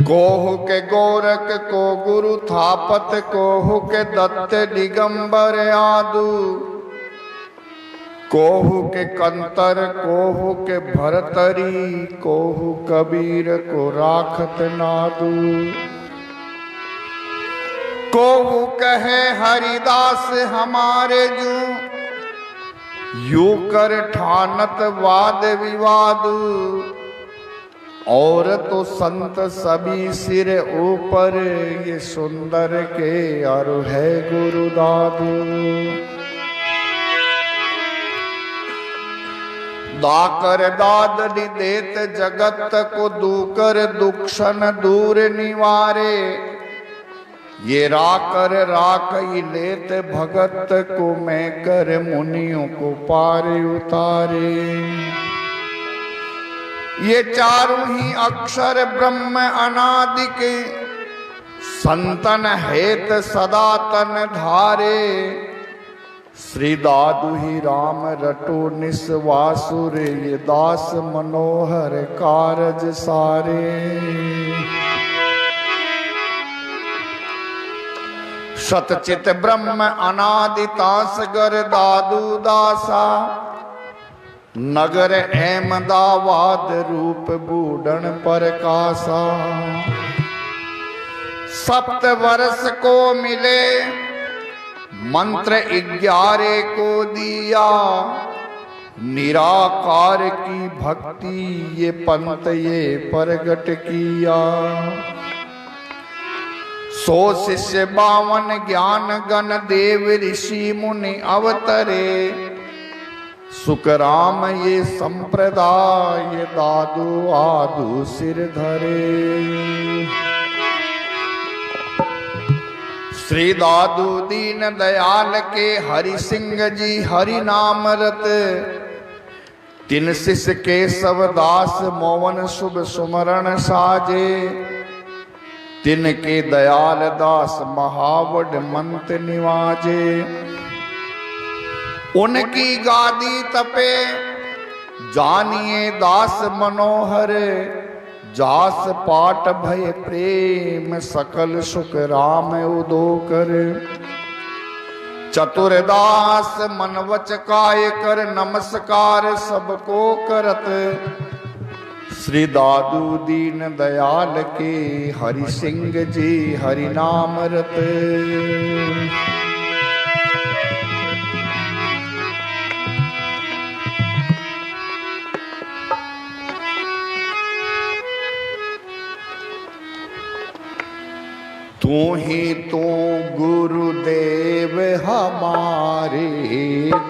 कोहु के गोरख को गुरु थापत, कोहु के दत्त दिगंबर आदु, कोहु के कंतर, कोहु के भरतरी, कोहु कबीर को राखत नादू। कोहु कहे हरिदास हमारे जू, यू कर ठानत वाद विवाद, और तो संत सभी सिर ऊपर, ये सुंदर के अरु है गुरु दादू। दाकर दाद देत जगत को, दूकर दुक्षण दूर निवारे, ये राकर राख ही लेत भगत को, मैं कर मुनियों को पार उतारे। ये चारों ही अक्षर ब्रह्म अनादि के, संतन हेत सदा तन धारे। श्री दादु ही राम रटो निस्वासुर, ये दास मनोहर कारज सारे। सतचित ब्रह्म अनादितास गर दादू दासा, नगर अहमदाबाद रूप बूढ़न पर कासा। सप्त वर्ष को मिले मंत्र 11 को दिया, निराकार की भक्ति ये पंत ये प्रगट किया। 100 शिष्य 52 ज्ञान गण देव ऋषि मुनि अवतरे, सुखराम ये संप्रदाय दादू आदू सिर धरे। श्री दादू दीन दयाल के हरि सिंह जी हरि नाम रत, 3 शिष्य केशव दास मोवन शुभ सुमरण साजे। तिनके दयाल दास महावड मंत निवाजे, उनकी गादी तपे जानिए दास मनोहर। जास पाठ भय प्रेम सकल सुख राम उदो कर। चतुरदास मन वच काय कर, नमस्कार सबको करत। श्री दादू दीन दयाल के हरि सिंह जी हरि नाम रत। तू ही तू गुरुदेव हमारे,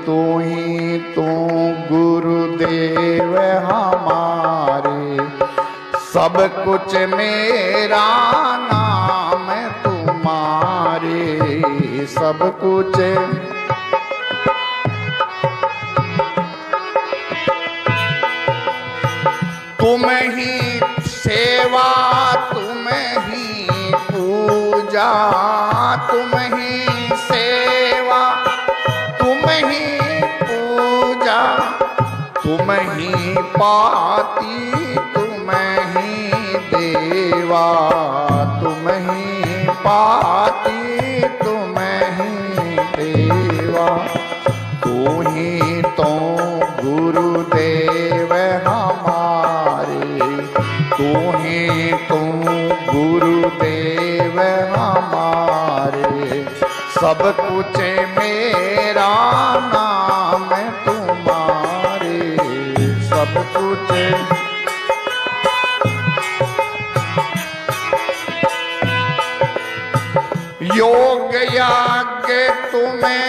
तू ही तू गुरुदेव हमारे। सब कुछ मेरा नाम तुम्हारे, सब कुछ तुम ही सेवा, तुम ही पूजा, तुम ही सेवा, तुम ही पूजा। तुम ही पाती, तुम ही देवा, तुम ही पाती, तुम ही देवा। तू ही तो गुरुदेव हमारे, तू ही तू गुरुदेव हमारे। सब कुछ मेरा नाम तुम्हारे, सब कुछ योग याज्ञ तुम्हें,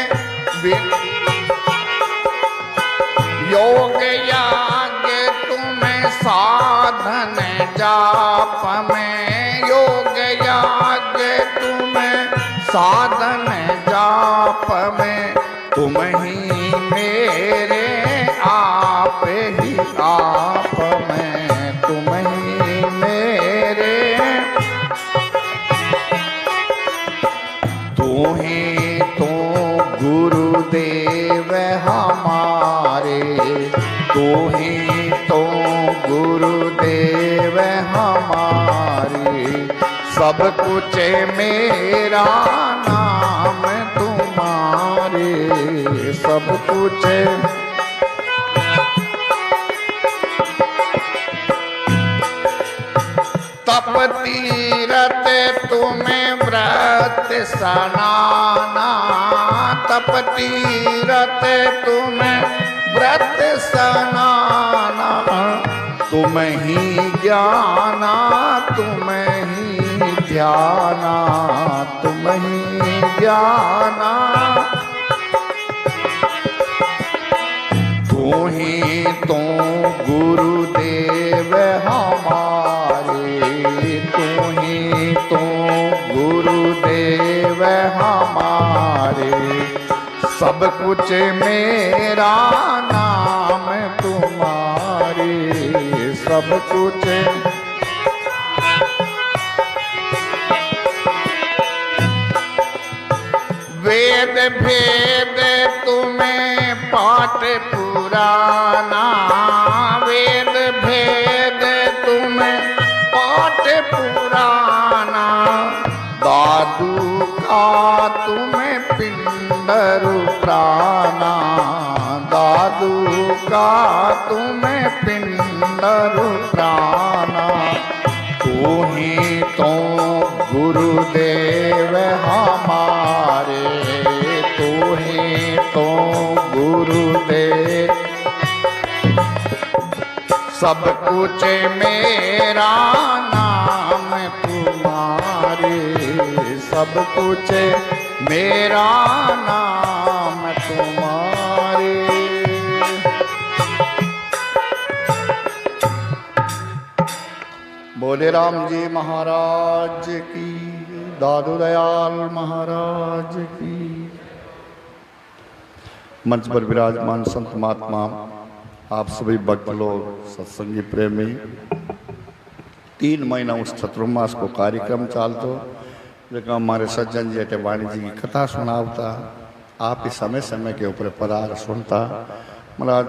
योग याज्ञ तुम्हें साधन जाप में। योग याज्ञ तुम्हें साधन जाप में। तुम ही मेरे आप ही आप में, तुम ही मेरे। तू ही तो गुरुदेव हमारे, तू ही तो गुरुदेव हमारे, सब कुछ मेरा नाम तुम्हारे, सब कुछ तप तीरथ तुम्हें व्रत सनाना, तप तीरथ तुम्हें व्रत सनाना, तुम ही ज्ञाना तुम ही ध्याना, तुम ही ज्ञाना, तू ही तो गुरुदेव हमारे, तू ही तो गुरुदेव हमारे, सब कुछ मेरा नाम तुम्हारे, सब कुछ वेद भेद तुम्हें पाठ पुराना, वेद भेद तुम्हें पाठ पुराना, दादू का तुम्हें पिंडर प्राणा, दादू का तुम्हें पिंडर प्राणा, तू ही तो गुरुदेव हमारे, तू ही तो गुरुदेव, सब कुछ मेरा नाम तुम्हारे, सब कुछ मेरा नाम तुम्हारे। बोले राम जी महाराज की, दादू दयाल महाराज की। मंच पर विराजमान संत महात्मा, आप सभी भक्त लोग, सत्संगी प्रेमी, 3 महीना उस चतुर्मास को कार्यक्रम चालतो, लेकिन हमारे सज्जन जी अटे वाणी जी की कथा सुनावता, आप ही समय समय के ऊपर पधार सुनता। महाराज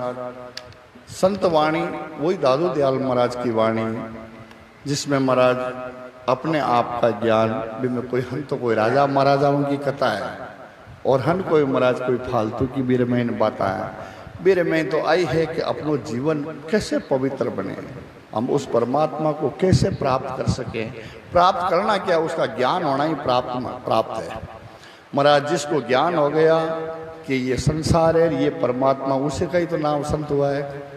संत वाणी वही दादू दयाल महाराज की वाणी, जिसमें महाराज अपने आप का ज्ञान भी में कोई हम तो कोई राजा महाराजाओं की कथा है, और हम कोई महाराज कोई फालतू की भी रमेन बात है। मेरे में तो आई है कि अपनो जीवन कैसे पवित्र बने, हम उस परमात्मा को कैसे प्राप्त कर सकें। प्राप्त करना क्या, उसका ज्ञान होना ही प्राप्त है। महाराज जिसको ज्ञान हो गया कि ये संसार है, ये परमात्मा, उसे का ही तो नाम संत हुआ है।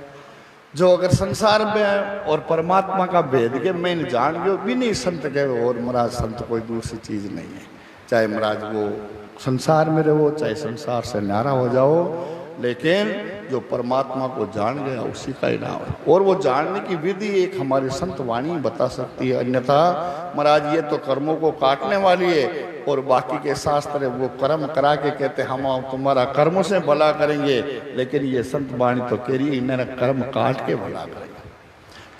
जो अगर संसार में और परमात्मा का भेद के मैं जान गयो भी नहीं संत कहे, और महाराज संत कोई दूसरी चीज नहीं है। चाहे महाराज वो संसार में रहो, चाहे संसार से न्यारा हो जाओ, लेकिन जो परमात्मा को जान गया उसी का ही नाम है। और वो जानने की विधि एक हमारी संत वाणी बता सकती है। अन्यथा महाराज ये तो कर्मों को काटने वाली है, और बाकी के शास्त्र वो कर्म करा के कहते हम तुम्हारा कर्मों से भला करेंगे, लेकिन ये संत वाणी तो कह रही है इन्हें कर्म काट के भला करेंगे।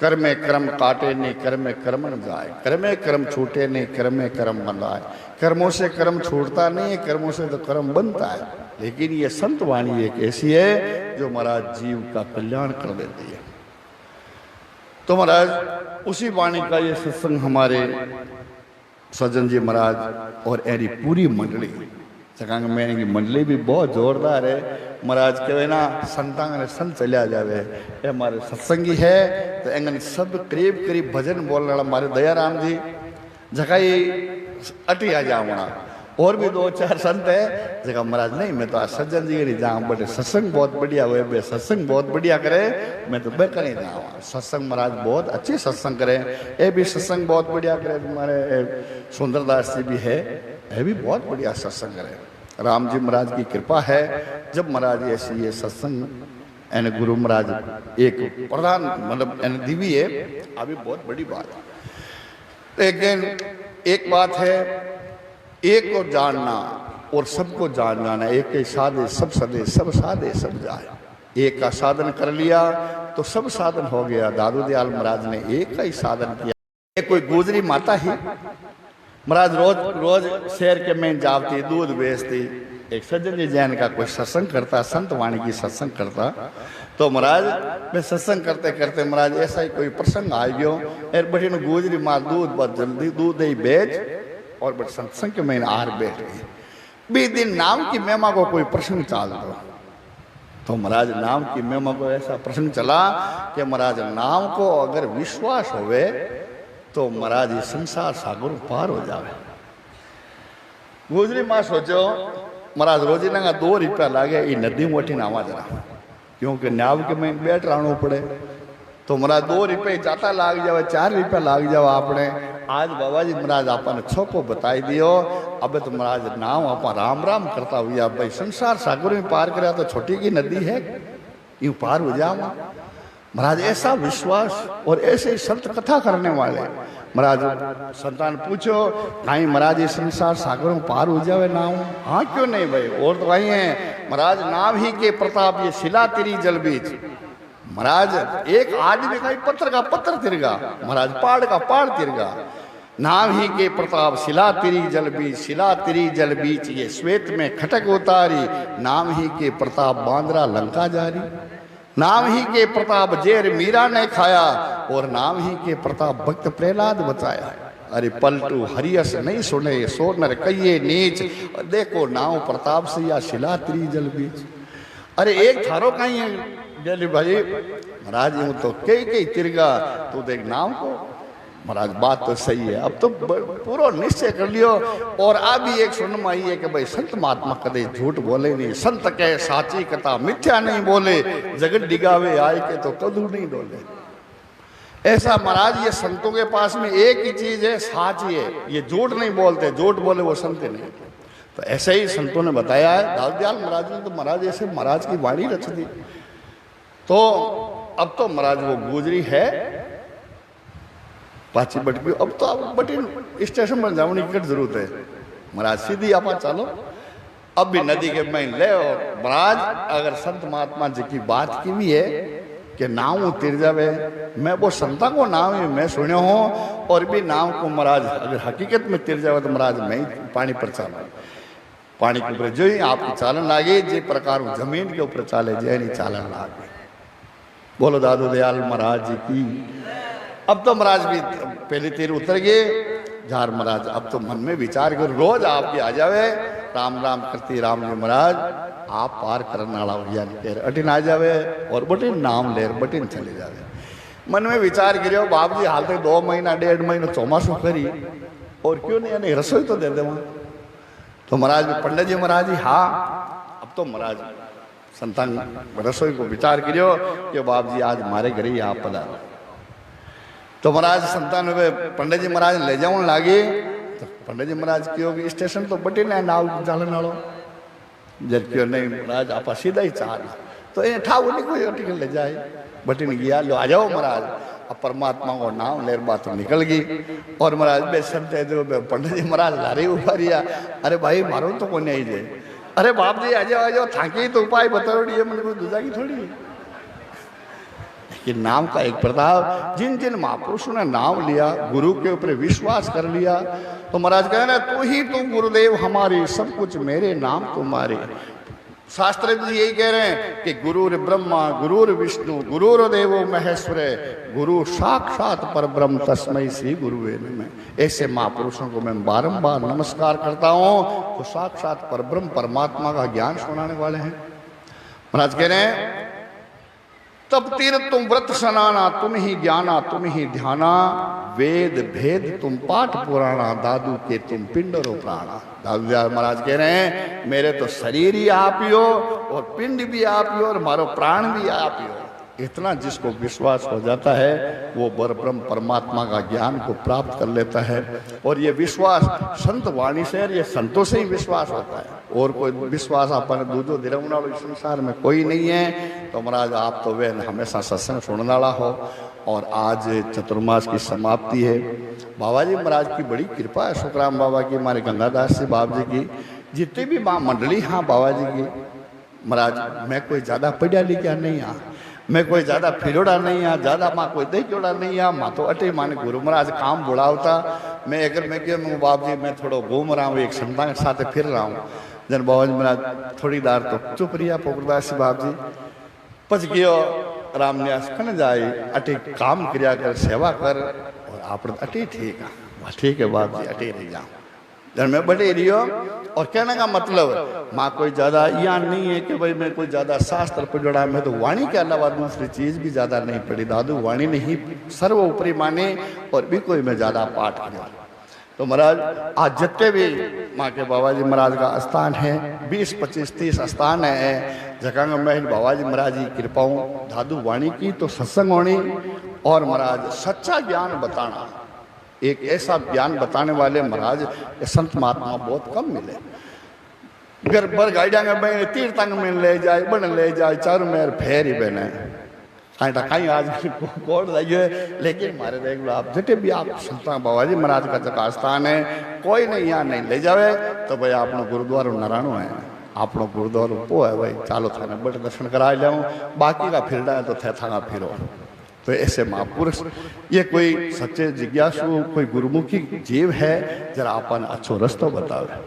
कर्मे कर्म काटे नहीं, कर्मे कर्म न जाए, कर्मे कर्म छूटे नहीं, कर्मे कर्म बनाए। कर्मों से कर्म छूटता नहीं है, कर्मों से तो कर्म बनता है। लेकिन ये संत वाणी एक ऐसी है जो महाराज जीव का कल्याण कर देती है। तो महाराज उसी वाणी का ये सत्संग हमारे सज्जन जी महाराज और एरी पूरी मंडली, चकांग में की मंडली भी बहुत जोरदार है। महाराज कहे ना संतांग ने संत चलिया जावे, ये हमारे सत्संगी है। तो एंगन सब करीब करीब भजन बोलने वाला हमारे दयाराम जी जगह अटी आ जाऊंगा, और भी 2-4 संत है जगह महाराज नहीं मैं तो आज सज्जन जी नहीं जाऊँ, बटे सत्संग बहुत बढ़िया हुए, बे सत्संग बहुत बढ़िया करे, मैं तो बेकर नहीं जाऊँ। सत्संग महाराज बहुत अच्छे सत्संग करे, ये भी सत्संग बहुत बढ़िया करे। तुम्हारे सुंदरदास जी भी है, ये भी बहुत बढ़िया सत्संग करे। राम जी महाराज की कृपा है, जब महाराज ऐसी ये सत्संग एन गुरु महाराज एक प्रधान मतलब एन दिवी है, अभी बहुत बड़ी बात है। लेकिन एक बात है, एक को जानना और सबको जान जाना। एक के साधे सब सदे, सब साधे सब जाए। एक का साधन कर लिया तो सब साधन हो गया। दादू दयाल महाराज ने एक का ही साधन किया। एक कोई गुजरी माता ही महाराज रोज रोज शहर के में जावती, दूध बेचती, एक सज्जन जी जैन का कोई सत्संग करता, संत वाणी की सत्संग करता, तो महाराज मैं सत्संग करते करते महाराज ऐसा ही कोई प्रसंग आ गयो, एर बड़ी गुजरी मार दूध बहुत जल्दी दूध दही बेच और बट सत्संग के महीने आर बैठ गई। बी दिन नाम की मेमा को कोई प्रसंग चाल दो, तो महाराज नाम की मेमा को ऐसा प्रसंग चला कि महाराज नाम को अगर विश्वास होवे तो महाराज ये संसार सागर पार हो जावे। गुजरी मां सोचो महाराज रोजीना का 2 रुपया लागे ये नदी मोटी नावा जरा, क्योंकि न्याव के में बैठ रहना पड़े, तो महाराज 2 रुपये जाता लाग जावे, 4 रुपया लाग जावे आपने। आज बाबा जी महाराज आपने छोको बताई दियो, अब तो महाराज नाम आप राम राम करता हुआ भाई संसार सागर में पार करा तो छोटी की नदी है, यूं पार हो जावा। महाराज ऐसा विश्वास और ऐसे ही संत कथा करने वाले। महाराज संतान पूछो कहीं महाराज ये संसार सागर में पार हो जावे नाव? हाँ क्यों नहीं भाई, और तो वही है महाराज नाव ही के प्रताप ये शिला तिरी जल बीच। महाराज एक आदमी का पत्थर का पत्थर तिरगा, महाराज पहाड़ का पहाड़ तिरगा। नाव ही के प्रताप शिला तिरी जल बीच, शिला तिरी जल बीच ये श्वेत में खटक उतारी। नाम ही के प्रताप बांद्रा लंका जारी। नाम ही के प्रताप जेर मीरा ने खाया, और नाम ही के प्रताप भक्त प्रहलाद बचाया। अरे पलटू हरियस नहीं सुने सोनर कहिए नीच, देखो नाव प्रताप से या शिला तिरी जल बीच। अरे एक थारो कहीं है भाई महाराज यूं तो कई तिरगा, तो देख नाम को। महाराज बात तो सही है, अब तो पूरा निश्चय कर लियो। और अभी एक सुन में आई है कि भाई संत महात्मा कदे झूठ बोले नहीं, संत कहे साची कथा मिथ्या नहीं बोले, जगत डिगावे आए के तो कदू नहीं डोले। ऐसा महाराज ये संतों के पास में एक ही चीज है, साची है, ये झूठ नहीं बोलते, झूठ बोले वो संत नहीं। तो ऐसे ही संतों ने बताया है। दाऊदयाल महाराज ने तो महाराज ऐसे महाराज की वाणी रच दी। तो अब तो महाराज वो गुजरी है पाची बटकी, अब तो आप बटिन स्टेशन पर जाने की जरूरत है। महाराज सीधी आप चलो, अब भी नदी के में ले। और महाराज अगर संत महात्मा जी की बात की भी है कि नाव तिर जावे, मैं वो संता को नाम है मैं सुनो हूँ, और भी नाव को महाराज अगर हकीकत में तिर जावे तो महाराज मैं पानी पर चालू, पानी के ऊपर जो ही आपकी चालन लागे, जे प्रकार जमीन के ऊपर चाले जे नहीं चालन लागे। बोलो दादू दयाल महाराज जी की। अब तो महाराज भी पहले तीर उतर गए झार। महाराज अब तो मन में विचार कर रोज आपकी आ जावे राम राम करती राम जी महाराज आप पार करने वाला अटिन आ जावे और बटिन नाम लेर बटिन चले जावे। मन में विचार करियो बाप जी हाल तक 2 महीना 1.5 महीना चौमासू करी और क्यों नहीं यानी रसोई तो दे दे वहां। तो महाराज पंडित जी महाराज जी हाँ अब तो महाराज संतान रसोई को विचार करियो कि बाप जी आज हमारे घर ही आप पधारो। तो महाराज संतान पंडित जी महाराज ले जाओ लागे। तो पंडित जी महाराज क्यों स्टेशन तो बटे ना नाव चालन वालों जब क्यों नहीं महाराज आप सीधा ही चाल तो ये ठाव नहीं कोई टिकट ले जाए बटे नहीं गया लो आ जाओ महाराज। अब परमात्मा को नाम लेर बात तो निकल गई और महाराज बेसनते जो पंडित जी महाराज लारे उभारिया। अरे भाई मारो तो कौन आई जाए। अरे बाप जी आ जाओ थाकी तो उपाय बताओ ये मन को दूजा की थोड़ी है। कि नाम का एक प्रताप जिन जिन महापुरुषों ने नाम लिया गुरु के ऊपर विश्वास कर लिया तो महाराज कह रहे तू ही तू गुरुदेव हमारे सब कुछ मेरे नाम तुम्हारे। शास्त्र जी यही कह रहे हैं कि गुरुर ब्रह्मा गुरुर विष्णु गुरुर देवो महेश्वर गुरु साक्षात पर ब्रह्म तस्मै श्री गुरुवे नमः। ऐसे महापुरुषों को मैं बारंबार नमस्कार करता हूँ तो साक्षात पर ब्रह्म परमात्मा का ज्ञान सुनाने वाले हैं। महाराज कह रहे हैं तब तीर तुम व्रत सनाना तुम ही ज्ञाना तुम ही ध्याना वेद भेद तुम पाठ पुराना दादू के तुम पिंड रो प्राणा। दादू महाराज कह रहे हैं मेरे तो शरीर ही आप ही हो और पिंड भी आप ही हो और मारो प्राण भी आप ही हो। इतना जिसको विश्वास हो जाता है वो ब्रह्म परमात्मा का ज्ञान को प्राप्त कर लेता है। और ये विश्वास संत वाणी से ये संतों से ही विश्वास होता है और कोई विश्वास अपन दूजो दिलवना संसार में कोई नहीं है। तो महाराज आप तो वे हमेशा सत्संग सुनने वाला हो और आज चतुर्मास की समाप्ति है। बाबा जी महाराज की बड़ी कृपा है सुखराम बाबा की हमारे गंगादास जी बाबा जी की जितनी भी माँ मंडली हाँ बाबा जी की। महाराज मैं कोई ज़्यादा पढ़िया लिखा नहीं हाँ मैं कोई ज़्यादा फिरोड़ा नहीं हाँ ज़्यादा माँ कोई देखियोड़ा नहीं हाँ माँ तो अटे माने गुरु महाराज काम बुढ़ावता मैं अगर मैं क्यों बाप जी मैं थोड़ा घूम रहा हूँ एक संतान के साथ फिर रहा हूँ जन बाबा जी महाराज थोड़ी देर तो चुप रिया पोकरदास बाप जी पच गयो रामन्यास खन जाए अटे काम क्रिया कर सेवा कर और आप अटे ठीक है बाप जी अटे रह जाओ जन मैं बड़े रियो और कहने का मतलब माँ कोई ज्यादा यहाँ नहीं है कि भाई मैं कोई ज्यादा शास्त्र पर जुड़ा मैं तो वाणी के अलावा दूसरी चीज भी ज्यादा नहीं पढ़ी दादू वाणी ने ही सर्वोपरि माने और भी कोई मैं ज्यादा पाठ किया तो महाराज आज जितने भी माँ के बाबा जी महाराज का स्थान है 20, 25, 30 स्थान है जगह में बाबा जी महाराज की कृपाओं दादू वाणी की तो सत्संग होनी और महाराज सच्चा ज्ञान बताना एक ऐसा ज्ञान बताने वाले महाराज संत महात्मा बहुत कम मिले घर पर गाइडा बहने तीर्थंग में ले जाए बन ले जाए चारों मेर फेर ही बहने कहीं आज कोट जाइए लेकिन हमारे देख लो आप जितने भी आप संत बाबा जी महाराज का जगह स्थान है कोई नहीं यहाँ नहीं ले जावे तो भाई अपनो गुरुद्वारो नारायणो है अपनो गुरुद्वारो पो है भाई चालो थाने बड़े दर्शन करा जाऊँ बाकी का फिरना है तो थे थाना फिरो तो ऐसे महापुरुष ये कोई सच्चे जिज्ञासु कोई गुरुमुखी जीव है जरा अपन अच्छो रस्तो बतावे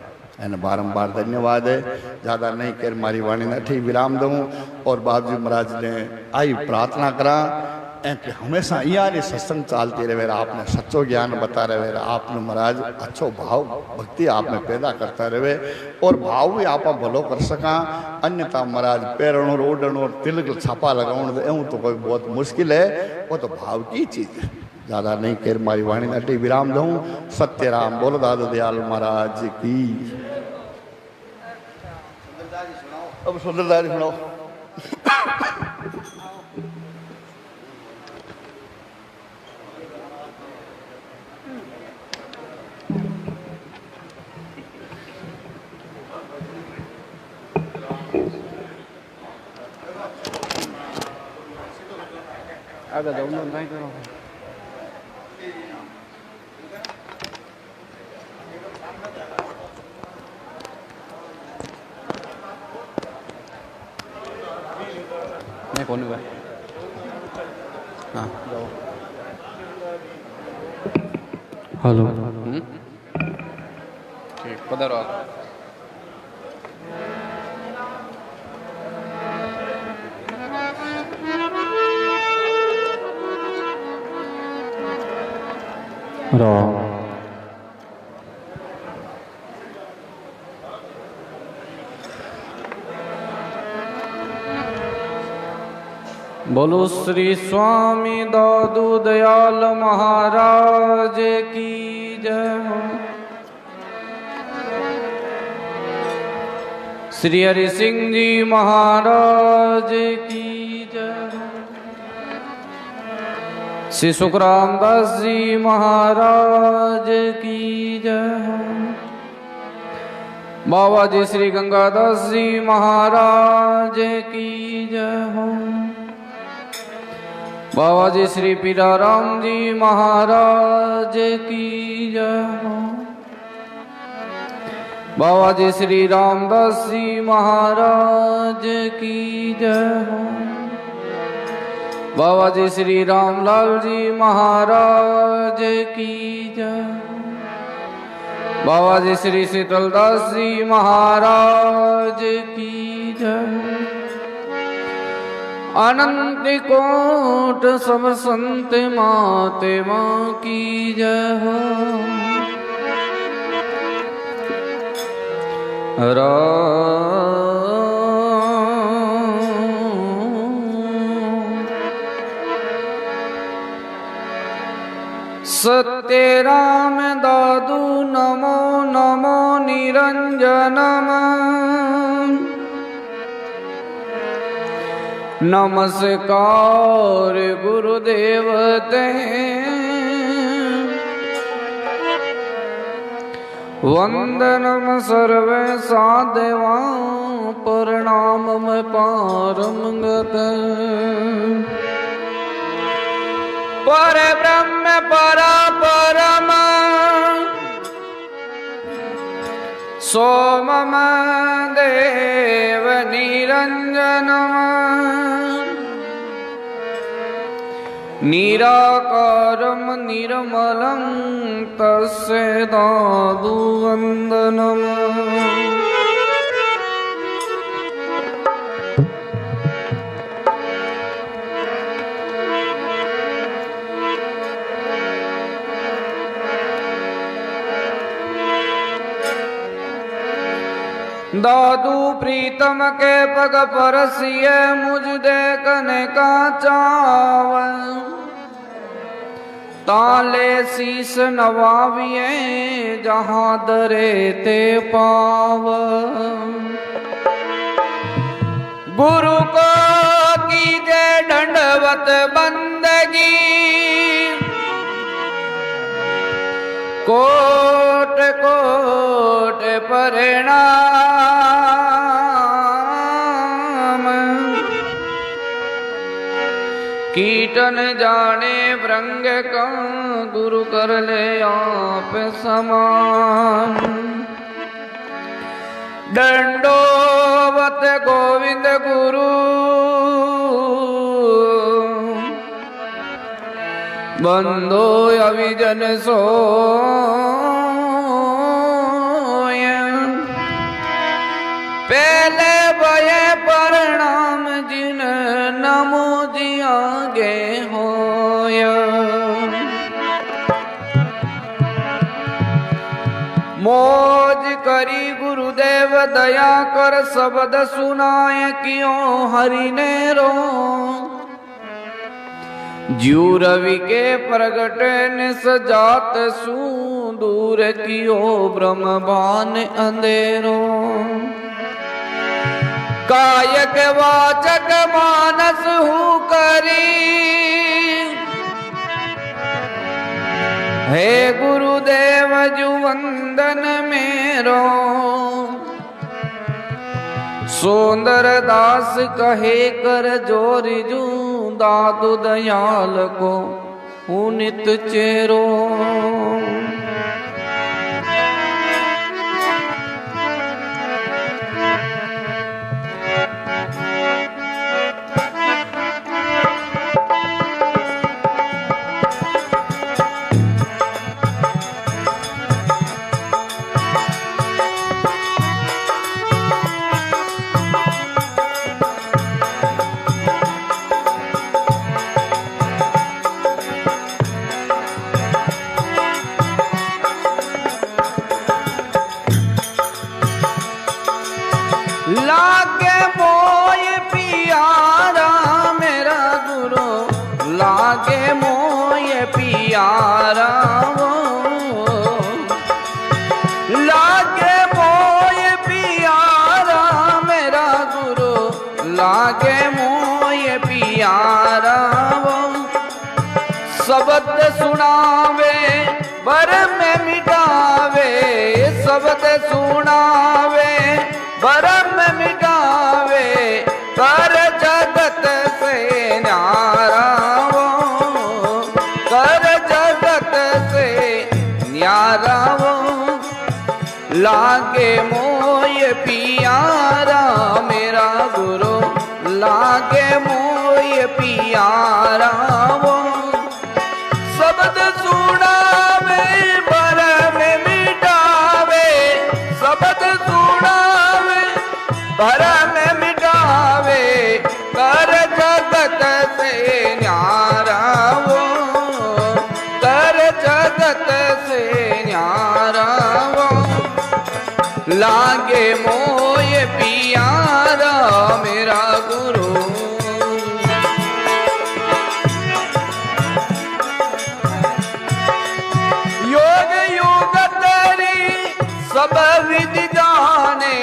एने बारंबार धन्यवाद है ज़्यादा नहीं कर मारी वाणी न ठीक विराम दूँ और बाबू जी महाराज ने आई प्रार्थना करा कि हमेशा यहाँ सत्संग चालती रहे आपने सच्चो ज्ञान बता रहे आपने महाराज अच्छो भाव भक्ति आप में पैदा करता रहे और भाव भी आप भलो कर सका अन्यथा महाराज पैरणो रोडणो तिलक छापा लगाने एवं तो कोई बहुत मुश्किल है वो तो भाव की चीज़ है ज़्यादा नहीं कर मारी वाणी नटी विराम दूँ सत्य राम बोलो दादू दयाल महाराज की अब सुंदरदारी सुनाओ आगे डाउनलोड नहीं करो नहीं कौन हुआ हाँ हेलो ठीक पधारो आप राम बोलो श्री स्वामी दादू दयाल महाराज की जय हो। श्री हरि सिंह जी महाराज की जय हो। श्री सुखराम दास जी महाराज की जय हो। बाबा जी श्री गंगादास जी महाराज की जय हो। बाबा जी श्री पीराराम जी महाराज की जय हो। बाबा जी श्री रामदास जी महाराज की जय हो। बाबा जी श्री रामलाल जी महाराज की जय हो। बाबा जी श्री शीतलदास जी महाराज की जय हो। अनंत कोट सब संत माते माँ की जय हो। सत्य राम दादू नमो नमो निरंजनम नमस्कार गुरुदेव ते वंदनम सर्वे सादेवा प्रणाम में पारम गत पर ब्रह्म परा परम सोमम देव निरंजनम निराकारम निर्मलं तस्य दादु वंदनम दादू प्रीतम के पग परसिए मुझ देखने का चाव ताले शीस नवाविए जहां दरे ते पाव गुरु को कीजे दंडवत बंदगी कोट कोट परिणाम कीटन जाने भृंग का गुरु कर ले आप समान दंडोवत गोविंद गुरु बंदो अविजन सोय पहले भये परिणाम जिन नमो जिया गे होय मौज करी गुरुदेव दया कर शब्द सुनाए क्यों हरि ने रो ज्यू रवि के प्रगट ने सजात सू दूर कियो ब्रह्मबान अंधेरो कायक वाचक मानस हूँ करी हे गुरुदेव जु वंदन मेरो सुंदर दास कहे कर जोरी जू दादू दयाल को पुनित चेरो लागे मोय पियारा मेरा गुरु लागे मोय पियारा वो लागे मोय पियारा मेरा गुरु लागे मोय पियारा वो शब्द सुनावे बर में मिटावे शब्द सुनावे बरम मिटावे कर जगत से न्यारा वो कर जगत से न्यारा वो लागे मोय पियारा मेरा गुरु लागे मोय पियारा वो शब्द सुनावे बरम मिटावे शब्द सुनावे भरम मिटावे कर जगत से न्यारा वो कर जगत से न्यारा वो लागे मोय पियारा मेरा गुरु योग योग तेरी सब विधि जाने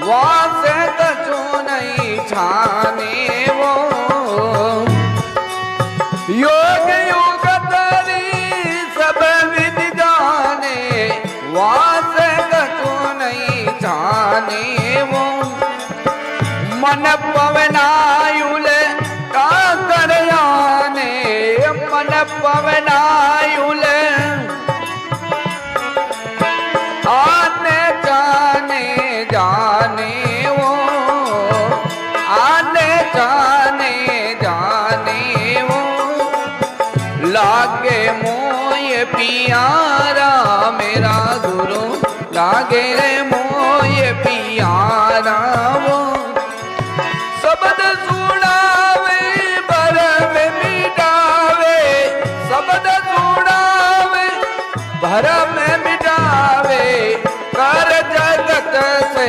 वास कछु नहीं छाने वो योग योग तेरी सब विधि जाने वास कछु नहीं छाने वो मन पवनायुल का कर आने मन पवनायुल आने जाने जाने वो आने जाने जाने वो लागे मोय पियारा मेरा गुरु लागे रे मोय पियारा वो शब्द सुनावे भरम मिटावे शब्द सुनावे भरम मिटावे कर जगत से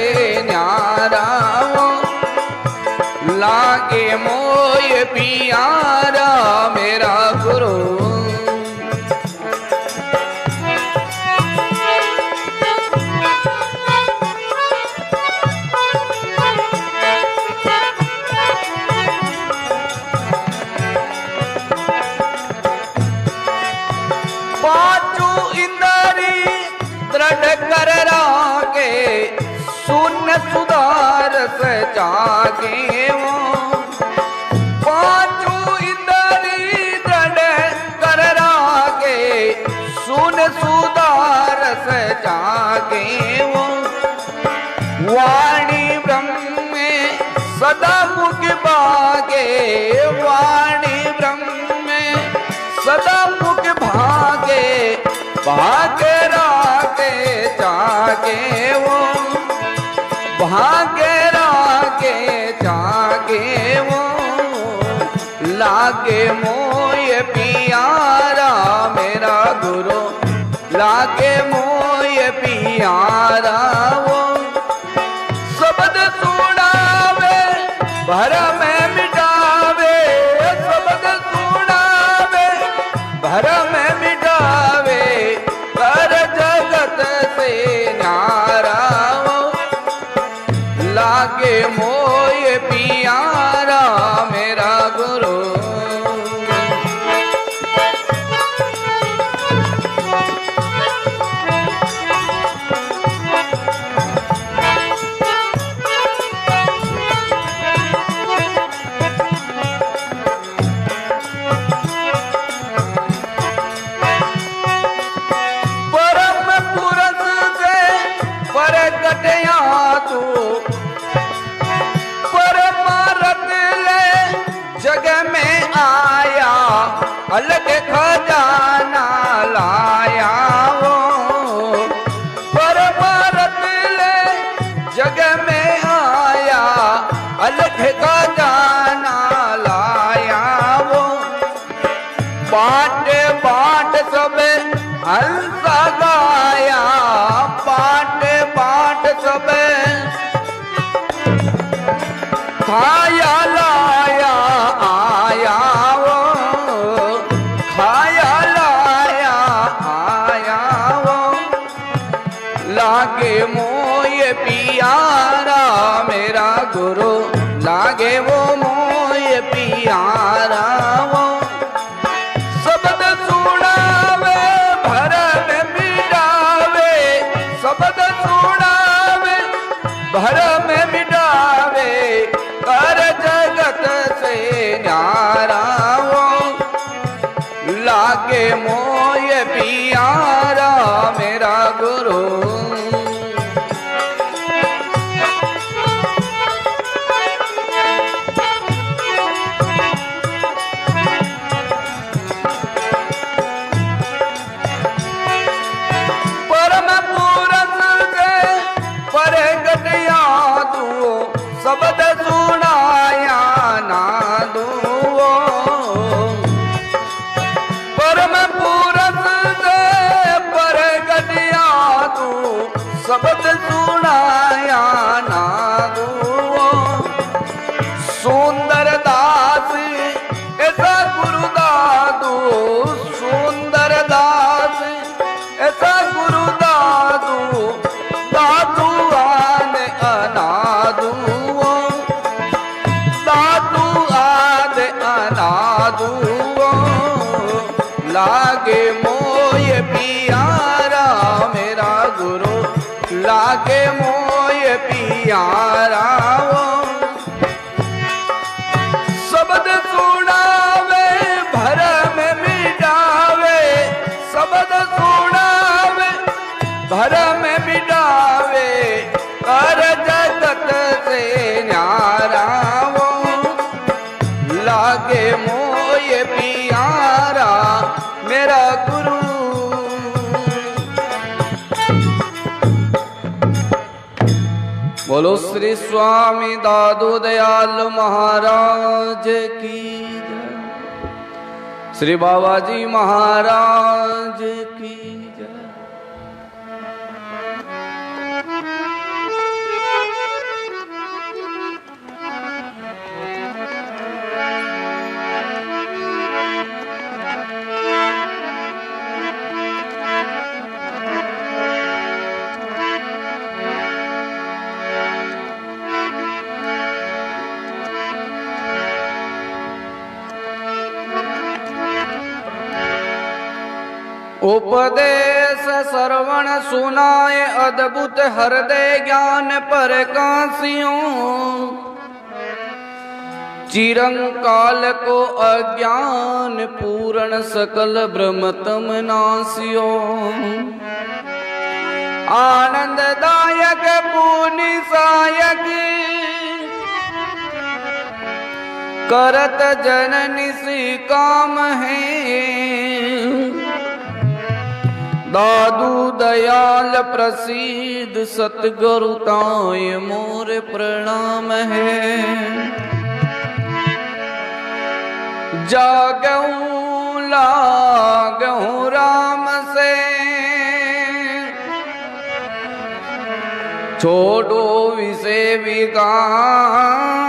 मोय पियारा मेरा गुरु। पांचू इंद्री दृढ़ कर राखे सुन सुधार से जागे वो। पांचू इंद्री दृढ़ कर राखे सुन सुधार से जागे वो। वाणी ब्रह्म में सदा मुख भागे, वाणी ब्रह्म में सदा मुख भागे, भागे रागे जागे वो, भागे रागे जागे वो। लागे मोय पियारा मेरा गुरु, लागे मोय पियारा वो। शब्द सुनावे भरम मिटावे, शब्द सुनावे भरम मिटावे, कर जगत से न्यारा वो। लागे मोय पियारा मेरा गुरु। अलग खजाना लाया वो, परमारथ ले जग में आया। अलग खजाना लाया वो। बाट बाट सब हंसा गाया, बाट बाट सब खाया लाया आया वो, खाया लाया आया वो। लागे मोय पियारा मेरा गुरु, लागे वो मोय पियारा वो। शब्द सुनावे भरम मिटावे, शब्द सुनावे भरम मिटावे, कर जगत से न्यारा वो। लागे मोय पियारा मेरा गुरु। परम पुरष से परगट यादू, शब्द सुनाया ना दू। परम पुरष से परगट यादू, शब्द सुनाया ना दू। सुंदर दास ऐसा गुरु दादू, सुंदर दास ऐसा गुरु दादू। दादू आन अनादू, दादू आद अनादू। लागे मोय पियारा मेरा गुरु, लागे मोय पियारा वो। शब्द सुनावे भरम मिटावे, शब्द सुनावे भरम मिटावे, कर जगत से न्यारा वो। लागे मोय पियारा मेरा गुरु। बोलो श्री स्वामी दादू दयाल महाराज की जय, श्री बाबा जी महाराज की जय। उपदेश श्रवण सुनाए अद्भुत हृदय ज्ञान पर कासियों चिरंकाल को अज्ञान पूर्ण सकल ब्रह्मतम नासियो आनंददायक पुनि सायक करत जननी सी काम है दादू दयाल प्रसिद्ध सतगुरु ताय मोर प्रणाम है जागऊं लागऊं राम से छोड़ो विषय विकार